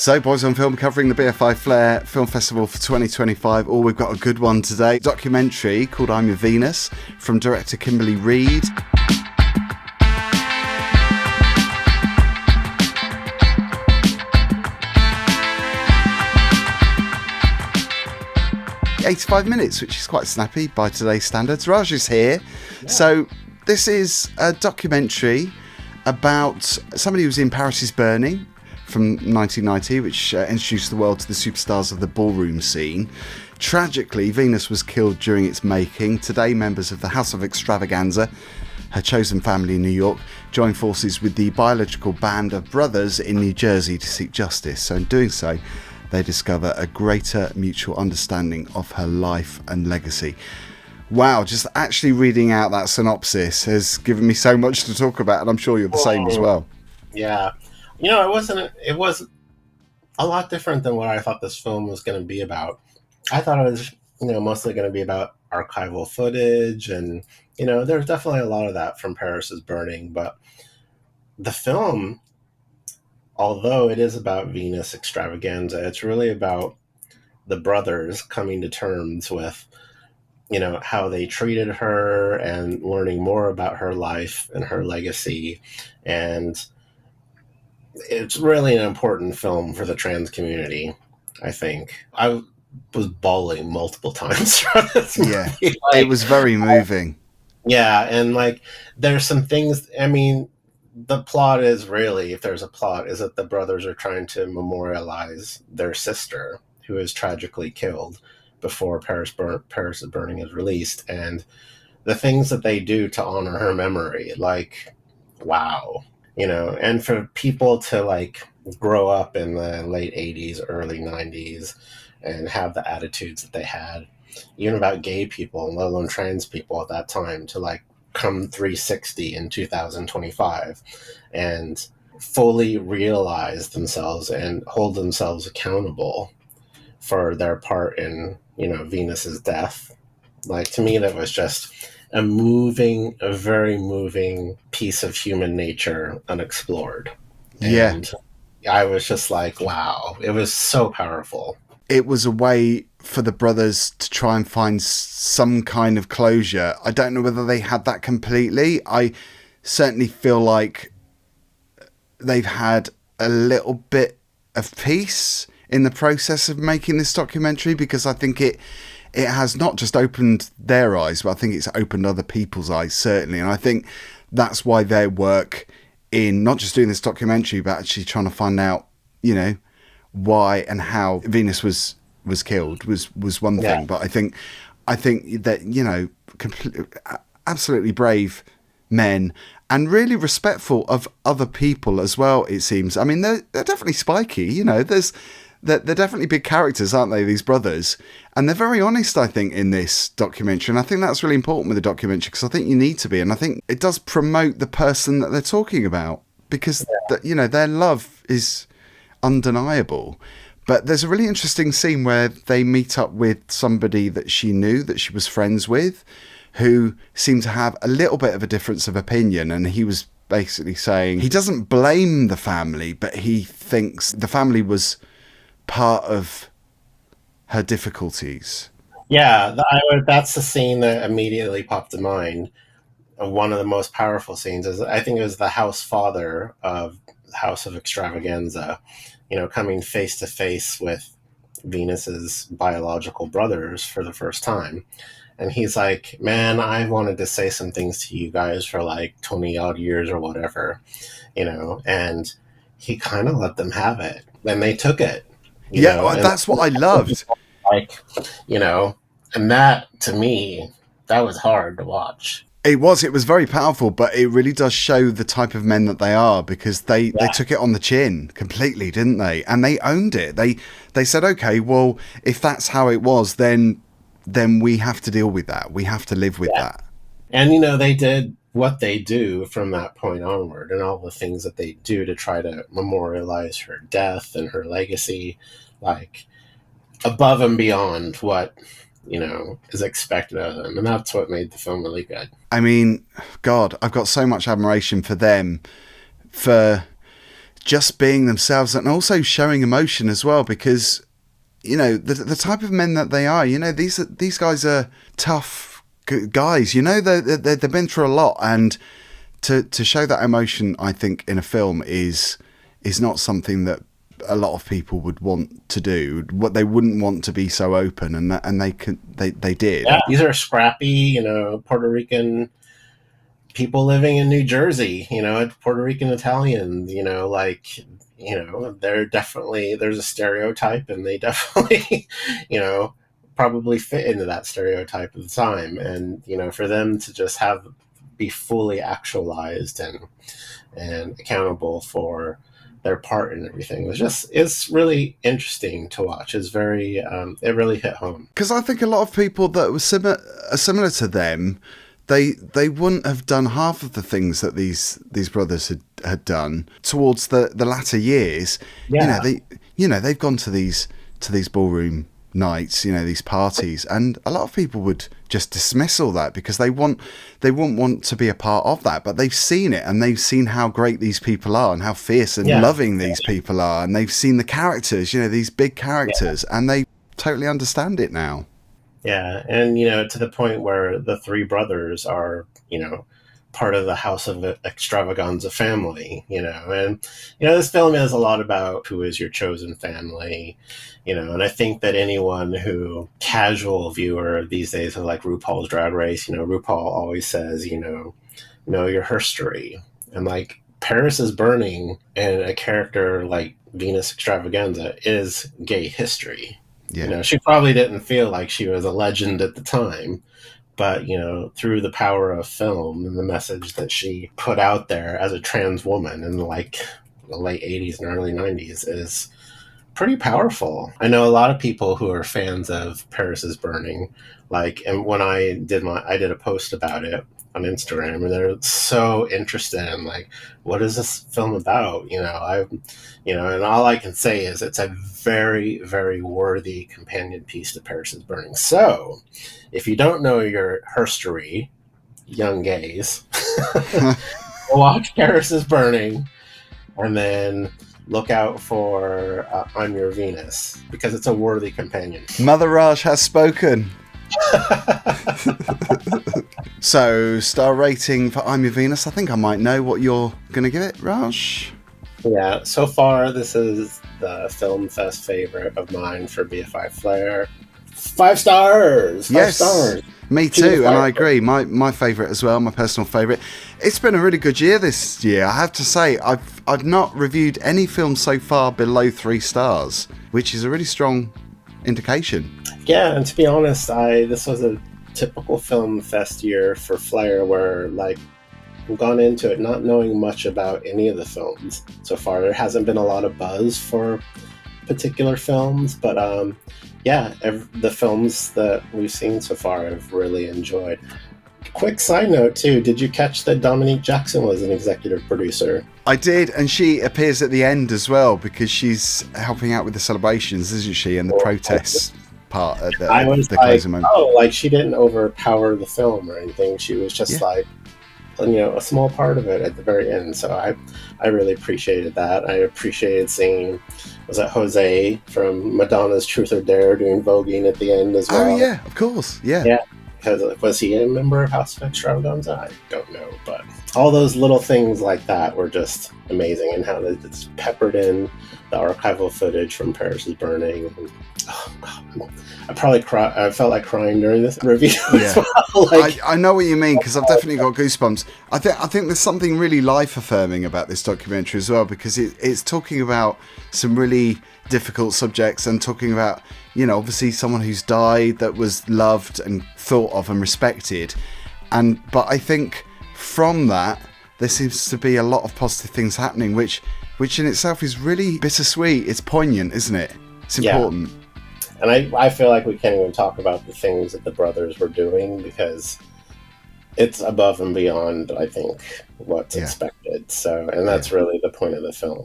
So, Boys on Film, covering the BFI Flare Film Festival for 2025. Oh, we've got a good one today. Documentary called I'm Your Venus from director Kimberly Reid. "85 minutes, which is quite snappy by today's standards. Raj is here. Yeah. So, this is a documentary about somebody who was in Paris is Burning from 1990, which introduced the world to the superstars of the ballroom scene. Tragically, Venus was killed during its making. Today, members of the House of Extravaganza, her chosen family in New York, join forces with the biological band of brothers in New Jersey to seek justice. So in doing so, they discover a greater mutual understanding of her life and legacy." Wow, just actually reading out that synopsis has given me so much to talk about, and I'm sure you're the same as well. Yeah. It was a lot different than what I thought this film was going to be about. I thought it was, mostly going to be about archival footage, and, there's definitely a lot of that from Paris is Burning, but the film, although it is about Venus Extravaganza, it's really about the brothers coming to terms with, how they treated her and learning more about her life and her legacy. And it's really an important film for the trans community, I think. I was bawling multiple times throughout this movie. Yeah, it was very moving. Yeah, and there's some things, the plot is really, if there's a plot, is that the brothers are trying to memorialize their sister, who is tragically killed before Paris is Burning is released, and the things that they do to honor her memory, wow. And for people to grow up in the late 80s, early 90s and have the attitudes that they had, even about gay people, let alone trans people at that time, to come 360 in 2025 and fully realize themselves and hold themselves accountable for their part in, Venus's death. To me, that was just a very moving piece of human nature unexplored. Yeah. And I was just wow, it was so powerful. It was a way for the brothers to try and find some kind of closure. I don't know whether they had that completely. I certainly feel like they've had a little bit of peace in the process of making this documentary, because I think it has not just opened their eyes, but I think it's opened other people's eyes, certainly. And I think that's why their work in not just doing this documentary, but actually trying to find out, why and how Venus was killed was one thing. But I think that, absolutely brave men and really respectful of other people as well, it seems. They're definitely spiky, they're definitely big characters, aren't they, these brothers? And they're very honest, I think, in this documentary. And I think that's really important with a documentary, because I think you need to be. And I think it does promote the person that they're talking about, because, their love is undeniable. But there's a really interesting scene where they meet up with somebody that she knew, that she was friends with, who seemed to have a little bit of a difference of opinion. And he was basically saying he doesn't blame the family, but he thinks the family was part of her difficulties. Yeah, that's the scene that immediately popped to mind. One of the most powerful scenes is, I think it was the house father of House of Extravaganza, coming face to face with Venus's biological brothers for the first time. And he's like, "Man, I wanted to say some things to you guys for 20 odd years or whatever, and he kind of let them have it. And they took it. That's what I loved. And that, to me, that was hard to watch. It was very powerful, but it really does show the type of men that they are, because they took it on the chin completely, didn't they? And they owned it. They said, okay, well, if that's how it was, then we have to deal with that. We have to live with that. And, they did what they do from that point onward, and all the things that they do to try to memorialize her death and her legacy, above and beyond what, is expected of them. And that's what made the film really good. God, I've got so much admiration for them for just being themselves and also showing emotion as well, because the type of men that they are, these guys are tough guys, they've been through a lot, and to show that emotion, I think, in a film is not something that a lot of people would want to do. What they wouldn't want to be so open, and they did. Yeah, these are scrappy, Puerto Rican people living in New Jersey, Puerto Rican Italians, they're definitely, there's a stereotype, and they definitely, probably fit into that stereotype at the time. And, for them to just be fully actualized and accountable for their part in everything it's really interesting to watch. It's very, it really hit home. Because I think a lot of people that were similar to them, they wouldn't have done half of the things that these brothers had done towards the latter years. Yeah. They've gone to these ballroom nights, these parties, and a lot of people would just dismiss all that because they wouldn't want to be a part of that. But they've seen it, and they've seen how great these people are and how fierce and loving these people are, and they've seen the characters, these big characters, and they totally understand it now. Yeah, and to the point where the three brothers are, part of the House of Extravaganza family, and this film is a lot about who is your chosen family, and I think that anyone who casual viewer these days of like RuPaul's Drag Race, RuPaul always says, know your history, and like Paris is Burning and a character like Venus Extravaganza is gay history. Yeah. She probably didn't feel like she was a legend at the time, but, through the power of film and the message that she put out there as a trans woman in like the late 80s and early 90s is pretty powerful. I know a lot of people who are fans of Paris is Burning, and when I did a post about it on Instagram, and they're so interested in what is this film about? And all I can say is it's a very, very worthy companion piece to Paris is Burning. So if you don't know your herstory, young gays, watch Paris is Burning, and then look out for I'm Your Venus, because it's a worthy companion. Mother Raj has spoken. So, star rating for I'm Your Venus. I think I might know what you're going to give it, Raj. Yeah, so far this is the Film Fest favorite of mine for BFI Flare. 5 stars! 5 stars! Me too, and I agree. My favourite as well, my personal favourite. It's been a really good year this year. I have to say, I've not reviewed any film so far below 3 stars, which is a really strong indication. Yeah, and to be honest, this was a typical Film Fest year for Flare, where I've gone into it not knowing much about any of the films so far. There hasn't been a lot of buzz for particular films, but the films that we've seen so far I've really enjoyed. Quick side note too, did you catch that Dominique Jackson was an executive producer? I did, and she appears at the end as well, because she's helping out with the celebrations, isn't she, and the protests part at the closing moment. She didn't overpower the film or anything. She was just a small part of it at the very end. So I really appreciated that. I appreciated seeing, was that Jose from Madonna's Truth or Dare doing voguing at the end as well? Oh yeah, of course, yeah. Yeah, because was he a member of House of Extravaganza? I don't know, but all those little things like that were just amazing, and how it's peppered in the archival footage from Paris is Burning. And, oh God, I probably I felt like crying during this review. Yeah. Well. I know what you mean, because I've definitely got goosebumps. I think there's something really life affirming about this documentary as well, because it's talking about some really difficult subjects, and talking about, obviously someone who's died that was loved and thought of and respected, but I think from that there seems to be a lot of positive things happening, which in itself is really bittersweet. It's poignant, isn't it? It's important. Yeah. And I feel like we can't even talk about the things that the brothers were doing, because it's above and beyond, I think, what's expected. So, and that's really the point of the film.